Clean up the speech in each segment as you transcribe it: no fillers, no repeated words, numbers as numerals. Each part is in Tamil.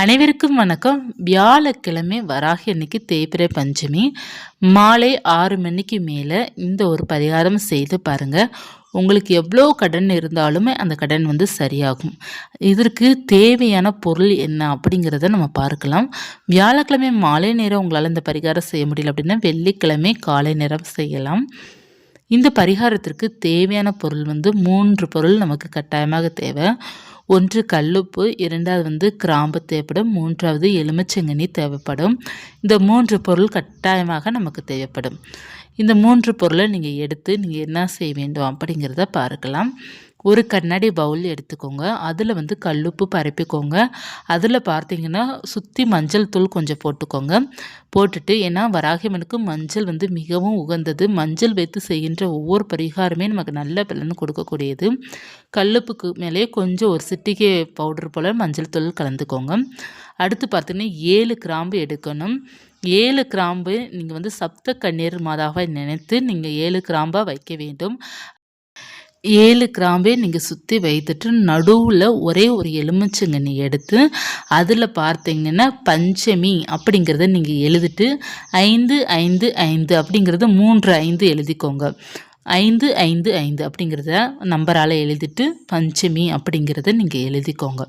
அனைவருக்கும் வணக்கம். வியாழக்கிழமை வராகி அன்னைக்கு தேய்பிறை பஞ்சமி மாலை 6 மணிக்கு மேலே இந்த ஒரு பரிகாரம் செய்து பாருங்கள். உங்களுக்கு எவ்வளோ கடன் இருந்தாலுமே அந்த கடன் சரியாகும். இதற்கு தேவையான பொருள் என்ன அப்படிங்கிறத நம்ம பார்க்கலாம். வியாழக்கிழமை மாலை நேரம் உங்களால் இந்த பரிகாரம் செய்ய முடியல அப்படின்னா வெள்ளிக்கிழமை காலை நேரம் செய்யலாம். இந்த பரிகாரத்திற்கு தேவையான பொருள் 3 பொருள் நமக்கு கட்டாயமாக தேவை. 1 கல்லுப்பு, 2வது கிராம்பு தேவைப்படும், 3வது எலுமிச்சங்கனி தேவைப்படும். இந்த 3 பொருள் கட்டாயமாக நமக்கு தேவைப்படும். இந்த 3 பொருளை நீங்கள் எடுத்து நீங்கள் என்ன செய்ய வேண்டும் அப்படிங்கிறத பார்க்கலாம். ஒரு கண்ணாடி பவுல் எடுத்துக்கோங்க. அதில் கல்லுப்பு பரப்பிக்கோங்க. அதில் பார்த்தீங்கன்னா சுற்றி மஞ்சள் தூள் கொஞ்சம் போட்டுக்கோங்க. போட்டுட்டு ஏன்னா வராகியம்மனுக்கு மஞ்சள் மிகவும் உகந்தது. மஞ்சள் வைத்து செய்கின்ற ஒவ்வொரு பரிகாரமே நமக்கு நல்ல பலன் கொடுக்கக்கூடியது. கல்லுப்புக்கு மேலே கொஞ்சம் ஒரு சிட்டிகை பவுடர் போல் மஞ்சள் தூள் கலந்துக்கோங்க. அடுத்து பார்த்தீங்கன்னா 7 கிராம்பு எடுக்கணும். 7 கிராம்பு நீங்கள் சப்த கண்ணீர் மாதாவை நினைத்து நீங்கள் 7 கிராம்பாக வைக்க வேண்டும். 7 கிராம்பே நீங்கள் சுற்றி வைத்துட்டு நடுவில் ஒரே ஒரு எலுமிச்சங்கனி எடுத்து அதில் பார்த்தீங்கன்னா பஞ்சமி அப்படிங்கிறத நீங்கள் எழுதிட்டு 555 அப்படிங்கிறத 35 எழுதிக்கோங்க. 555 அப்படிங்கிறத நம்பரால் எழுதிட்டு பஞ்சமி அப்படிங்கிறத நீங்கள் எழுதிக்கோங்க.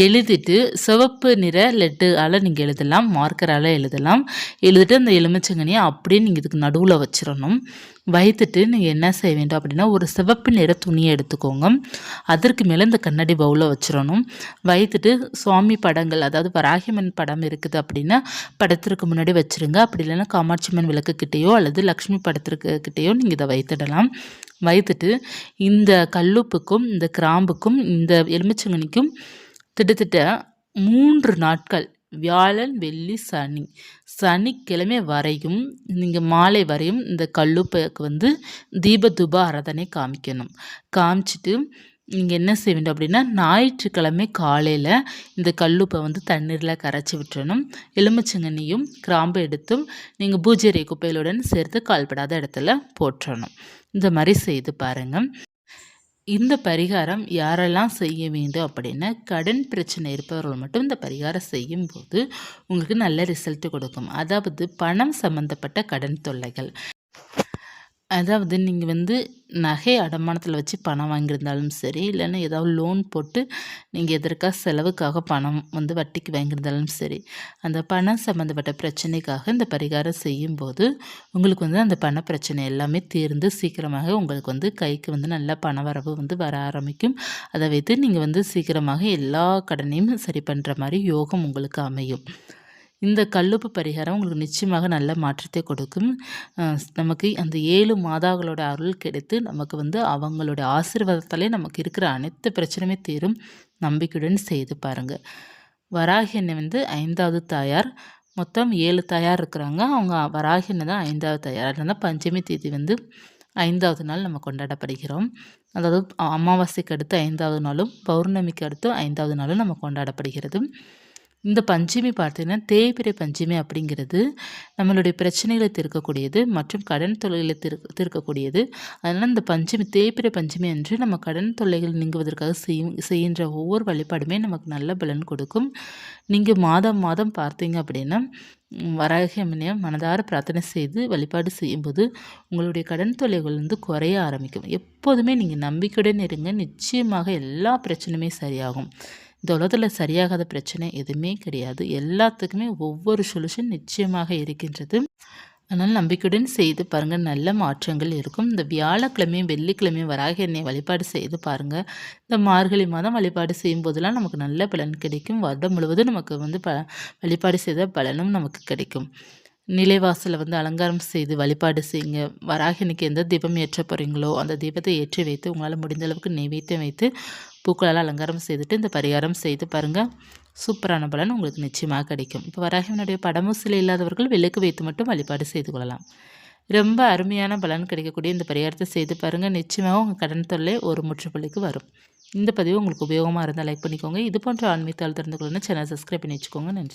எழுதிட்டு சிவப்பு நிற லெட்டரால் நீங்கள் எழுதலாம், மார்க்கரால் எழுதலாம். எழுதிட்டு அந்த எலுமிச்சங்கனியை அப்படியே நீங்கள் இதுக்கு நடுவில் வச்சிடணும். வைத்துட்டு நீங்கள் என்ன செய்ய வேண்டும் அப்படின்னா ஒரு சிவப்பு நிற துணியை எடுத்துக்கோங்க. அதற்கு மேலே இந்த கண்ணாடி பவுலில் வச்சிடணும். வைத்துட்டு சுவாமி படங்கள், அதாவது வராகியம்மன் படம் இருக்குது அப்படின்னா படத்திற்கு முன்னாடி வச்சுருங்க. அப்படி இல்லைன்னா காமாட்சியம்மன் விளக்குக்கிட்டேயோ அல்லது லக்ஷ்மி படத்திற்கிட்டேயோ நீங்கள் இதை வைத்திடலாம். வைத்துட்டு இந்த கல்லுப்புக்கும் இந்த கிராம்புக்கும் இந்த எலுமிச்சங்கனிக்கும் கிட்டத்தட்ட 3 நாட்கள் வியாழன், வெள்ளி, சனிக்கிழமை வரையும் நீங்கள் மாலை வரையும் இந்த கல்லுப்புக்கு தீப தூப ஆராதனை காமிக்கணும். காமிச்சிட்டு நீங்கள் என்ன செய்ய வேண்டும் அப்படின்னா ஞாயிற்றுக்கிழமை காலையில் இந்த கல்லுப்பை தண்ணீரில் கரைச்சி விட்டுறணும். எலுமிச்சங்கனியும் கிராம்பு எடுத்தும் நீங்கள் பூஜை குப்பைகளுடன் சேர்த்து கால்படாத இடத்துல போட்டுறணும். இந்த மாதிரி செய்து பாருங்கள். இந்த பரிகாரம் யாரெல்லாம் செய்ய வேண்டும் அப்படின்னா கடன் பிரச்சனை இருப்பவர்கள் மட்டும் இந்த பரிகாரம் செய்யும்போது உங்களுக்கு நல்ல ரிசல்ட் கொடுக்கும். அதாவது பணம் சம்மந்தப்பட்ட கடன் தொல்லைகள், அதாவது நீங்கள் நகை அடமானத்தில் வச்சு பணம் வாங்கியிருந்தாலும் சரி, இல்லைன்னா ஏதாவது லோன் போட்டு நீங்கள் எதற்காக செலவுக்காக பணம் வட்டிக்கு வாங்கியிருந்தாலும் சரி, அந்த பணம் சம்மந்தப்பட்ட பிரச்சனைக்காக இந்த பரிகாரம் செய்யும்போது உங்களுக்கு அந்த பண பிரச்சனை எல்லாமே தீர்ந்து சீக்கிரமாக உங்களுக்கு கைக்கு நல்ல பண வரவு வர ஆரம்பிக்கும். அதை வைத்து நீங்கள் சீக்கிரமாக எல்லா கடனையும் சரி பண்ணுற மாதிரி யோகம் உங்களுக்கு அமையும். இந்த கல்லுப்பு பரிகாரம் உங்களுக்கு நிச்சயமாக நல்ல மாற்றத்தை கொடுக்கும். நமக்கு அந்த 7 மாதாக்களோட அருள் கிடைத்து நமக்கு அவங்களோட ஆசீர்வாதத்தாலே நமக்கு இருக்கிற அனைத்து பிரச்சனையுமே தீரும். நம்பிக்கையுடன் செய்து பாருங்கள். வராகி அன்னை 5வது தாயார். மொத்தம் 7 தாயார் இருக்கிறாங்க. அவங்க வராகி அன்னை தான் 5வது தாயார். அதனால் பஞ்சமி தேதி 5வது நாள் நம்ம கொண்டாடப்படுகிறோம். அதாவது அமாவாசைக்கு அடுத்து 5வது நாளும் பௌர்ணமிக்கு அடுத்து 5வது நாளும் நம்ம கொண்டாடப்படுகிறது. இந்த பஞ்சமி பார்த்தீங்கன்னா தேய்பிறை பஞ்சமி அப்படிங்கிறது நம்மளுடைய பிரச்சனைகளை தீர்க்கக்கூடியது மற்றும் கடன் தொல்லைகளை தீர்க்கக்கூடியது. அதனால் இந்த தேய்பிறை பஞ்சமி அன்று நம்ம கடன் தொல்லைகள் நீங்குவதற்காக செய்கின்ற ஒவ்வொரு வழிபாடுமே நமக்கு நல்ல பலன் கொடுக்கும். நீங்கள் மாதம் மாதம் பார்த்தீங்க அப்படின்னா வராகி அம்மனையை மனதார பிரார்த்தனை செய்து வழிபாடு செய்யும்போது உங்களுடைய கடன் தொல்லைகள் குறைய ஆரம்பிக்கும். எப்போதுமே நீங்கள் நம்பிக்கையுடன் இருங்க. நிச்சயமாக எல்லா பிரச்சனையுமே சரியாகும். இந்த உலகத்தில் சரியாகாத பிரச்சனை எதுவுமே கிடையாது. எல்லாத்துக்குமே ஒவ்வொரு சொல்யூஷன் நிச்சயமாக இருக்கின்றது. அதனால் நம்பிக்கையுடன் செய்து பாருங்கள், நல்ல மாற்றங்கள் இருக்கும். இந்த வியாழக்கிழமையும் வெள்ளிக்கிழமையும் வராகி அன்னையை வழிபாடு செய்து பாருங்கள். இந்த மார்கழி மாதம் வழிபாடு செய்யும் போதெல்லாம் நமக்கு நல்ல பலன் கிடைக்கும். வருடம் முழுவதும் நமக்கு வழிபாடு செய்த பலனும் நமக்கு கிடைக்கும். நிலைவாசலை அலங்காரம் செய்து வழிபாடு செய்யுங்க. வராகினிக்கு எந்த தீபம் ஏற்ற போகிறீங்களோ அந்த தீபத்தை ஏற்றி வைத்து உங்களால் முடிந்த அளவுக்கு நெய்வேத்தியம் வைத்து பூக்களால் அலங்காரம் செய்துட்டு இந்த பரிகாரம் செய்து பாருங்கள். சூப்பரான பலன் உங்களுக்கு நிச்சயமாக கிடைக்கும். இப்போ வராகினுடைய படமும் சிலை இல்லாதவர்கள் விளக்கு வைத்து மட்டும் வழிபாடு செய்து கொள்ளலாம். ரொம்ப அருமையான பலன் கிடைக்கக்கூடிய இந்த பரிகாரத்தை செய்து பாருங்கள். நிச்சயமாக உங்கள் கடன் தொல்லை ஒரு முற்றுப்புள்ளிக்கு வரும். இந்த பதிவு உங்களுக்கு உபயோகமாக இருந்தால் லைக் பண்ணிக்கோங்க. இது போன்ற ஆன்மீகத்தால் தெரிந்து கொள்ளணும் சேனல் சப்ஸ்கிரைப் பண்ணி வச்சுக்கோங்க. நன்றி.